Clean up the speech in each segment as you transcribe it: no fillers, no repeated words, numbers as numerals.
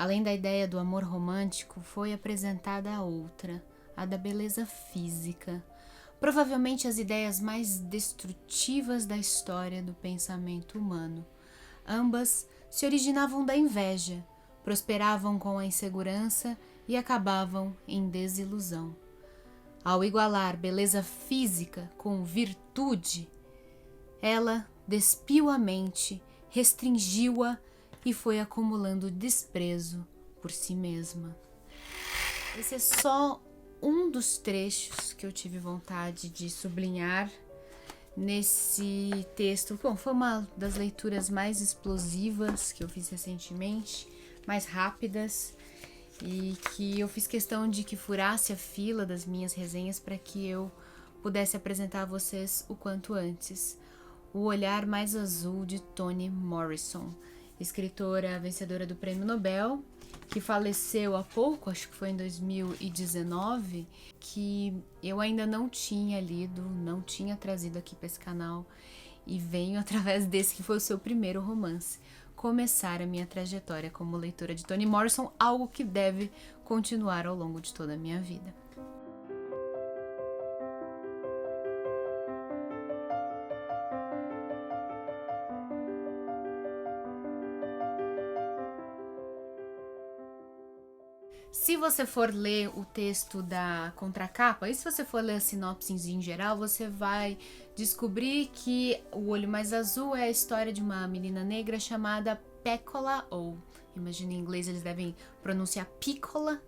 Além da ideia do amor romântico, foi apresentada a outra, a da beleza física. Provavelmente as ideias mais destrutivas da história do pensamento humano. Ambas se originavam da inveja, prosperavam com a insegurança e acabavam em desilusão. Ao igualar beleza física com virtude, ela despiu a mente, restringiu-a e foi acumulando desprezo por si mesma. Esse é só um dos trechos que eu tive vontade de sublinhar nesse texto. Bom, foi uma das leituras mais explosivas que eu fiz recentemente, mais rápidas, e que eu fiz questão de que furasse a fila das minhas resenhas para que eu pudesse apresentar a vocês o quanto antes. O Olhar Mais Azul, de Toni Morrison, escritora vencedora do Prêmio Nobel, que faleceu há pouco, acho que foi em 2019, que eu ainda não tinha lido, não tinha trazido aqui para esse canal, e venho através desse que foi o seu primeiro romance começar a minha trajetória como leitora de Toni Morrison, algo que deve continuar ao longo de toda a minha vida. Se você for ler o texto da contracapa, e se você for ler as sinopses em geral, você vai descobrir que O Olho Mais Azul é a história de uma menina negra chamada Pecola, ou imagina em inglês eles devem pronunciar Piccola,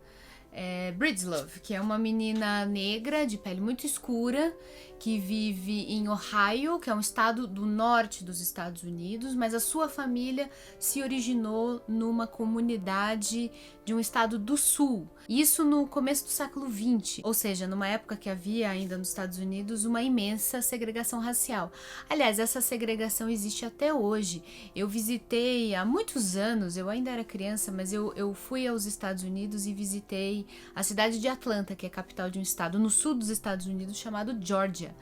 Bridslove, que é uma menina negra de pele muito escura que vive em Ohio, que é um estado do norte dos Estados Unidos, mas a sua família se originou numa comunidade de um estado do sul. Isso no começo do século XX, ou seja, numa época que havia ainda nos Estados Unidos uma imensa segregação racial. Aliás, essa segregação existe até hoje. Eu visitei há muitos anos, eu ainda era criança, mas eu fui aos Estados Unidos e visitei a cidade de Atlanta, que é a capital de um estado no sul dos Estados Unidos chamado Georgia.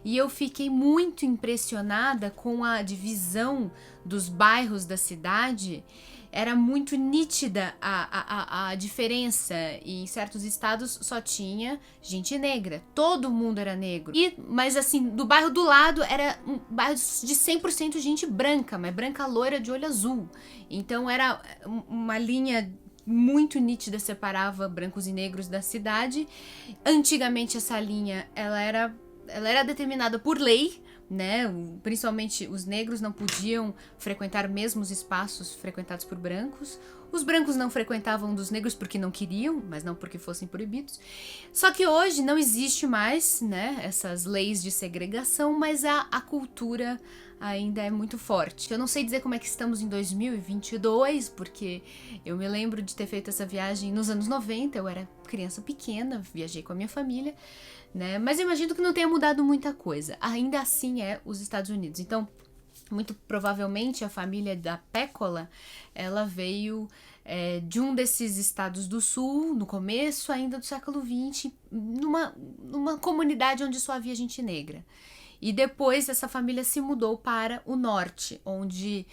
E eu fiquei muito impressionada com a divisão dos bairros da cidade. Era muito nítida a diferença, e em certos estados só tinha gente negra, todo mundo era negro. Mas assim, do bairro do lado era um bairro de 100% gente branca, mas branca loira de olho azul. Então era uma linha muito nítida, separava brancos e negros da cidade. Antigamente essa linha ela era determinada por lei, né? Principalmente os negros não podiam frequentar mesmo os espaços frequentados por brancos. Os brancos não frequentavam dos negros porque não queriam, mas não porque fossem proibidos. Só que hoje não existe mais, né, essas leis de segregação, mas a cultura ainda é muito forte. Eu não sei dizer como é que estamos em 2022, porque eu me lembro de ter feito essa viagem nos anos 90, eu era criança pequena, viajei com a minha família, né? Mas eu imagino que não tenha mudado muita coisa. Ainda assim é os Estados Unidos. Então, muito provavelmente a família da Pecola, ela veio de um desses estados do sul, no começo ainda do século XX, numa comunidade onde só havia gente negra. E depois essa família se mudou para o norte, onde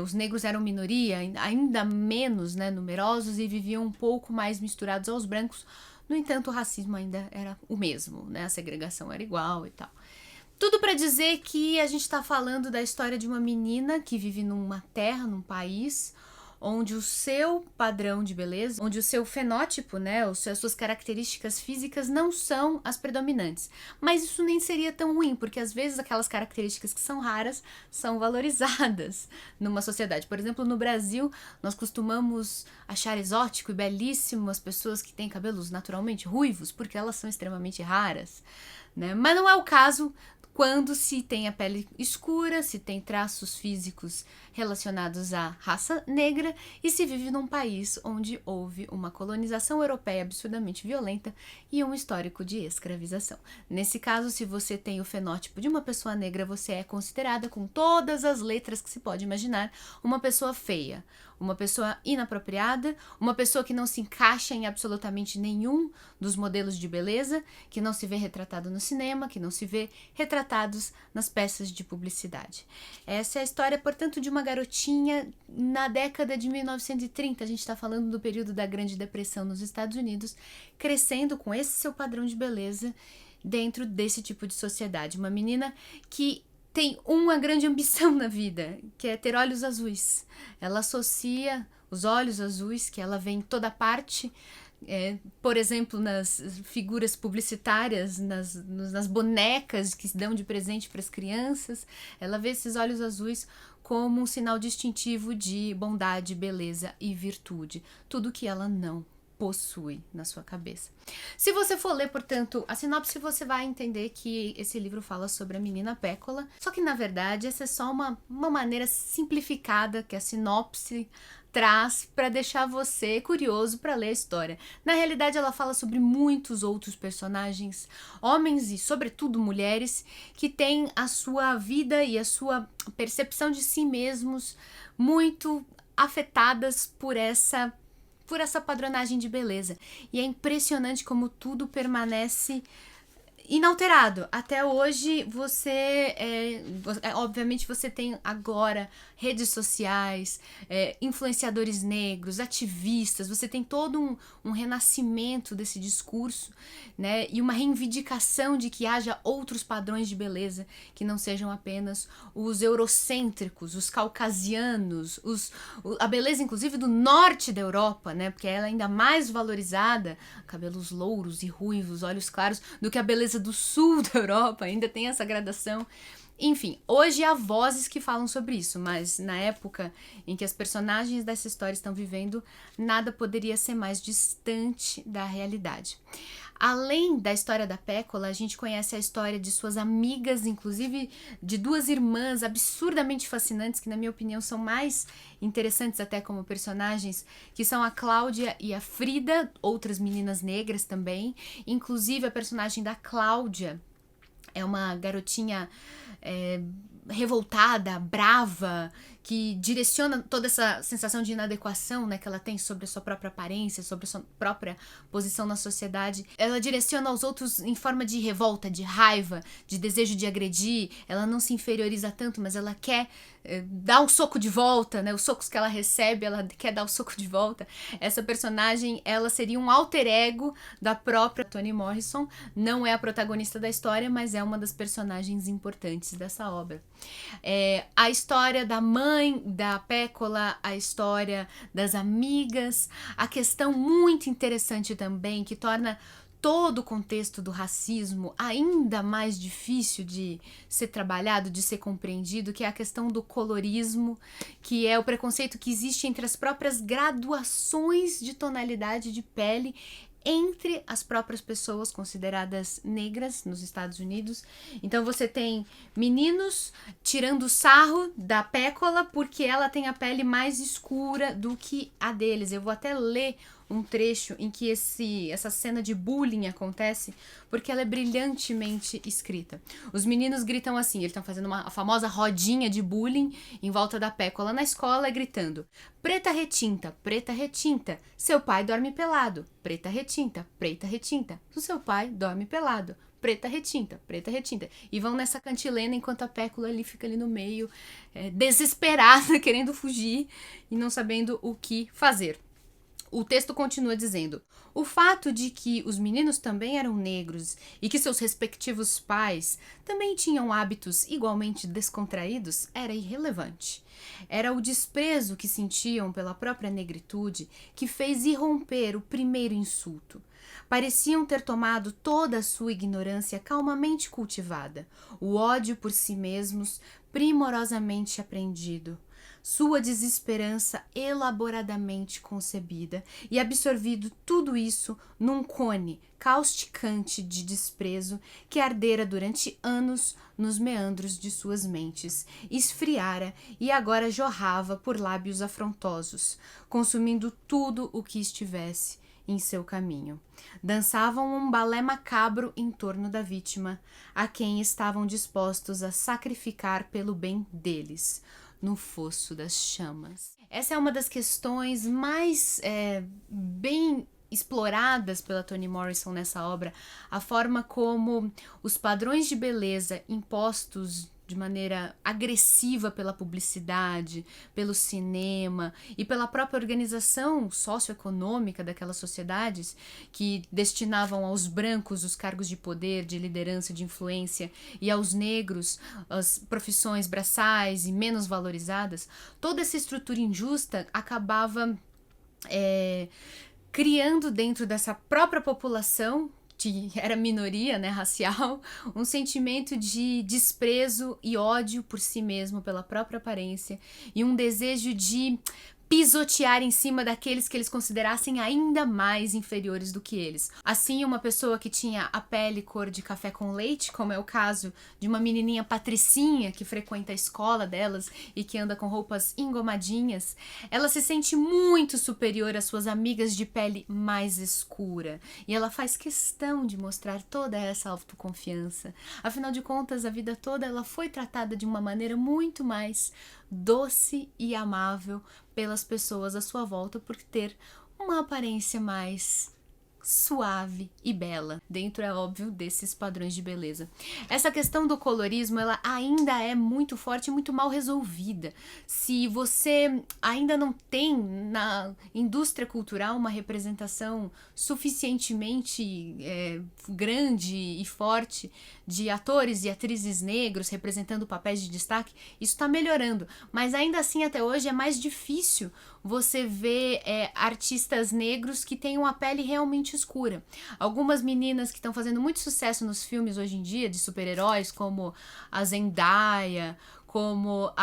os negros eram minoria, ainda menos, né, numerosos, e viviam um pouco mais misturados aos brancos. No entanto, o racismo ainda era o mesmo, né? A segregação era igual e tal. Tudo para dizer que a gente está falando da história de uma menina que vive numa terra, num país, onde o seu padrão de beleza, onde o seu fenótipo, né, as suas características físicas não são as predominantes. Mas isso nem seria tão ruim, porque às vezes aquelas características que são raras são valorizadas numa sociedade. Por exemplo, no Brasil, nós costumamos achar exótico e belíssimo as pessoas que têm cabelos naturalmente ruivos, porque elas são extremamente raras, né? Mas não é o caso quando se tem a pele escura, se tem traços físicos relacionados à raça negra e se vive num país onde houve uma colonização europeia absurdamente violenta e um histórico de escravização. Nesse caso, se você tem o fenótipo de uma pessoa negra, você é considerada, com todas as letras que se pode imaginar, uma pessoa feia, uma pessoa inapropriada, uma pessoa que não se encaixa em absolutamente nenhum dos modelos de beleza, que não se vê retratado no cinema, que não se vê retratados nas peças de publicidade. Essa é a história, portanto, de uma garotinha na década de 1930, a gente está falando do período da Grande Depressão nos Estados Unidos, crescendo com esse seu padrão de beleza dentro desse tipo de sociedade. Uma menina que tem uma grande ambição na vida, que é ter olhos azuis. Ela associa os olhos azuis, que ela vê em toda parte, por exemplo, nas figuras publicitárias, nas bonecas que se dão de presente para as crianças. Ela vê esses olhos azuis como um sinal distintivo de bondade, beleza e virtude. Tudo que ela não possui na sua cabeça. Se você for ler, portanto, a sinopse, você vai entender que esse livro fala sobre a menina Pécola, só que, na verdade, essa é só uma maneira simplificada que a sinopse traz para deixar você curioso para ler a história. Na realidade, ela fala sobre muitos outros personagens, homens e, sobretudo, mulheres, que têm a sua vida e a sua percepção de si mesmos muito afetadas por essa padronagem de beleza. E é impressionante como tudo permanece inalterado. Até hoje obviamente você tem agora redes sociais, influenciadores negros, ativistas, você tem todo um renascimento desse discurso, né, e uma reivindicação de que haja outros padrões de beleza que não sejam apenas os eurocêntricos, os caucasianos, a beleza inclusive do norte da Europa, né, porque ela é ainda mais valorizada, cabelos louros e ruivos, olhos claros, do que a beleza do sul da Europa, ainda tem essa gradação. Enfim, hoje há vozes que falam sobre isso, mas na época em que as personagens dessa história estão vivendo, nada poderia ser mais distante da realidade. Além da história da Pécola, a gente conhece a história de suas amigas, inclusive de duas irmãs absurdamente fascinantes, que na minha opinião são mais interessantes até como personagens, que são a Cláudia e a Frida, outras meninas negras também. Inclusive a personagem da Cláudia é uma garotinha revoltada, brava, que direciona toda essa sensação de inadequação, né, que ela tem sobre a sua própria aparência, sobre a sua própria posição na sociedade. Ela direciona aos outros em forma de revolta, de raiva, de desejo de agredir. Ela não se inferioriza tanto, mas ela quer dar um soco de volta, né? Os socos que ela recebe, ela quer dar o soco de volta. Essa personagem, ela seria um alter ego da própria Toni Morrison. Não é a protagonista da história, mas é uma das personagens importantes dessa obra. A história da mãe da Pécola, a história das amigas, a questão muito interessante também que torna todo o contexto do racismo ainda mais difícil de ser trabalhado, de ser compreendido, que é a questão do colorismo, que é o preconceito que existe entre as próprias graduações de tonalidade de pele entre as próprias pessoas consideradas negras nos Estados Unidos. Então você tem meninos tirando sarro da Pécola porque ela tem a pele mais escura do que a deles. Eu vou até ler um trecho em que essa cena de bullying acontece, porque ela é brilhantemente escrita. Os meninos gritam assim, eles estão fazendo a famosa rodinha de bullying em volta da Pécola na escola, gritando: preta retinta, seu pai dorme pelado. Preta retinta, o seu pai dorme pelado. Preta retinta. E vão nessa cantilena enquanto a Pécola ali fica ali no meio, desesperada, querendo fugir e não sabendo o que fazer. O texto continua dizendo: o fato de que os meninos também eram negros e que seus respectivos pais também tinham hábitos igualmente descontraídos era irrelevante. Era o desprezo que sentiam pela própria negritude que fez irromper o primeiro insulto. Pareciam ter tomado toda a sua ignorância calmamente cultivada, o ódio por si mesmos primorosamente aprendido, sua desesperança elaboradamente concebida e absorvido tudo isso num cone causticante de desprezo que ardera durante anos nos meandros de suas mentes, esfriara e agora jorrava por lábios afrontosos, consumindo tudo o que estivesse em seu caminho. Dançavam um balé macabro em torno da vítima, a quem estavam dispostos a sacrificar pelo bem deles, no fosso das chamas. Essa é uma das questões mais bem exploradas pela Toni Morrison nessa obra, a forma como os padrões de beleza impostos de maneira agressiva pela publicidade, pelo cinema e pela própria organização socioeconômica daquelas sociedades que destinavam aos brancos os cargos de poder, de liderança, de influência e aos negros as profissões braçais e menos valorizadas, toda essa estrutura injusta acabava criando dentro dessa própria população, que era minoria, né, racial, um sentimento de desprezo e ódio por si mesmo, pela própria aparência, e um desejo de pisotear em cima daqueles que eles considerassem ainda mais inferiores do que eles. Assim, uma pessoa que tinha a pele cor de café com leite, como é o caso de uma menininha patricinha que frequenta a escola delas e que anda com roupas engomadinhas, ela se sente muito superior às suas amigas de pele mais escura. E ela faz questão de mostrar toda essa autoconfiança. Afinal de contas, a vida toda ela foi tratada de uma maneira muito mais doce e amável pelas pessoas à sua volta por ter uma aparência mais suave e bela, dentro, é óbvio, desses padrões de beleza. Essa questão do colorismo, ela ainda é muito forte e muito mal resolvida. Se você ainda não tem na indústria cultural uma representação suficientemente grande e forte de atores e atrizes negros representando papéis de destaque, isso está melhorando, mas ainda assim até hoje é mais difícil você ver artistas negros que tenham a pele realmente escura. Algumas meninas que estão fazendo muito sucesso nos filmes hoje em dia, de super-heróis, como a Zendaya, como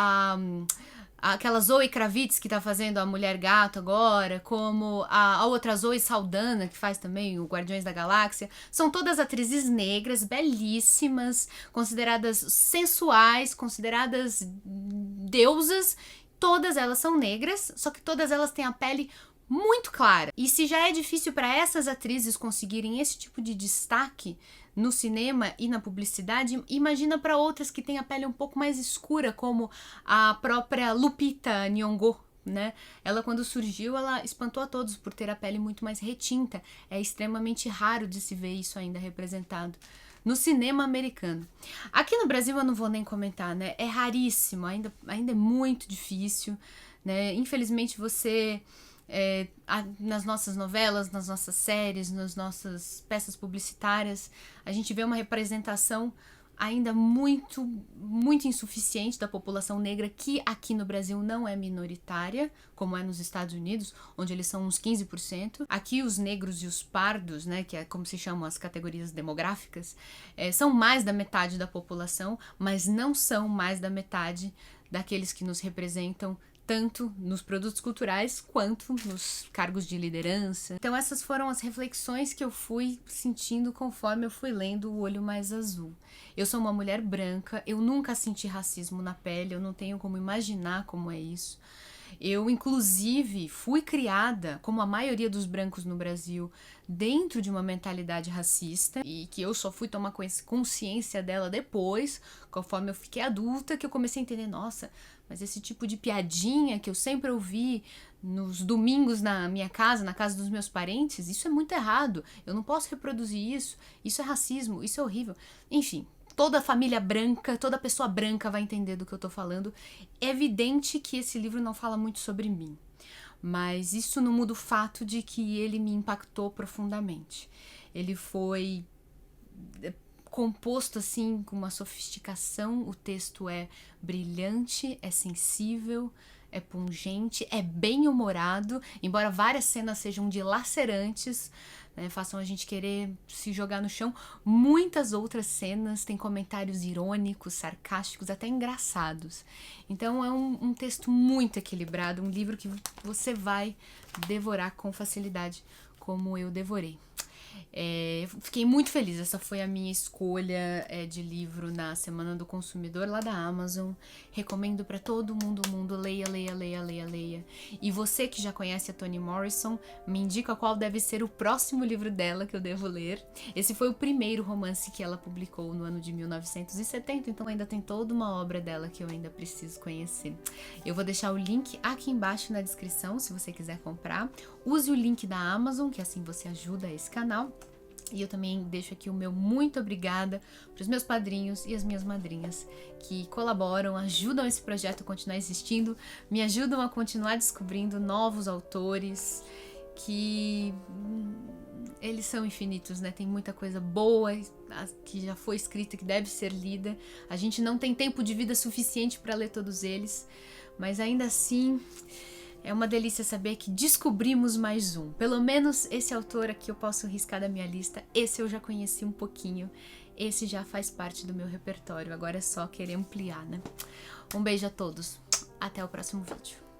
aquela Zoe Kravitz que tá fazendo a Mulher Gato agora, como a outra Zoe Saldana, que faz também o Guardiões da Galáxia, são todas atrizes negras, belíssimas, consideradas sensuais, consideradas deusas. Todas elas são negras, só que todas elas têm a pele muito clara. E se já é difícil para essas atrizes conseguirem esse tipo de destaque no cinema e na publicidade, imagina para outras que têm a pele um pouco mais escura, como a própria Lupita Nyong'o, né? Ela, quando surgiu, ela espantou a todos por ter a pele muito mais retinta. É extremamente raro de se ver isso ainda representado no cinema americano. Aqui no Brasil eu não vou nem comentar, né? É raríssimo, ainda é muito difícil, né? Infelizmente você, nas nossas novelas, nas nossas séries, nas nossas peças publicitárias, a gente vê uma representação ainda muito, muito insuficiente da população negra, que aqui no Brasil não é minoritária, como é nos Estados Unidos, onde eles são uns 15%. Aqui os negros e os pardos, né, que é como se chamam as categorias demográficas, são mais da metade da população, mas não são mais da metade daqueles que nos representam tanto nos produtos culturais quanto nos cargos de liderança. Então essas foram as reflexões que eu fui sentindo conforme eu fui lendo O Olho Mais Azul. Eu sou uma mulher branca, eu nunca senti racismo na pele, eu não tenho como imaginar como é isso. Eu, inclusive, fui criada, como a maioria dos brancos no Brasil, dentro de uma mentalidade racista, e que eu só fui tomar consciência dela depois, conforme eu fiquei adulta, que eu comecei a entender, nossa, mas esse tipo de piadinha que eu sempre ouvi nos domingos na minha casa, na casa dos meus parentes, isso é muito errado, eu não posso reproduzir isso é racismo, isso é horrível. Enfim, toda família branca, toda pessoa branca vai entender do que eu tô falando. É evidente que esse livro não fala muito sobre mim, mas isso não muda o fato de que ele me impactou profundamente. Ele foi composto assim com uma sofisticação, o texto é brilhante, é sensível, é pungente, é bem humorado, embora várias cenas sejam dilacerantes, né, façam a gente querer se jogar no chão. Muitas outras cenas têm comentários irônicos, sarcásticos, até engraçados. Então é um texto muito equilibrado, um livro que você vai devorar com facilidade, como eu devorei. Fiquei muito feliz, essa foi a minha escolha de livro na Semana do Consumidor lá da Amazon. Recomendo para todo mundo, leia, leia, leia, leia, leia. E você que já conhece a Toni Morrison, me indica qual deve ser o próximo livro dela que eu devo ler. Esse foi o primeiro romance que ela publicou no ano de 1970, então ainda tem toda uma obra dela que eu ainda preciso conhecer. Eu vou deixar o link aqui embaixo na descrição, se você quiser comprar. Use o link da Amazon, que assim você ajuda esse canal. E eu também deixo aqui o meu muito obrigada para os meus padrinhos e as minhas madrinhas que colaboram, ajudam esse projeto a continuar existindo, me ajudam a continuar descobrindo novos autores, que eles são infinitos, né? Tem muita coisa boa que já foi escrita, que deve ser lida. A gente não tem tempo de vida suficiente para ler todos eles, mas ainda assim é uma delícia saber que descobrimos mais um. Pelo menos esse autor aqui eu posso riscar da minha lista. Esse eu já conheci um pouquinho. Esse já faz parte do meu repertório. Agora é só querer ampliar, né? Um beijo a todos. Até o próximo vídeo.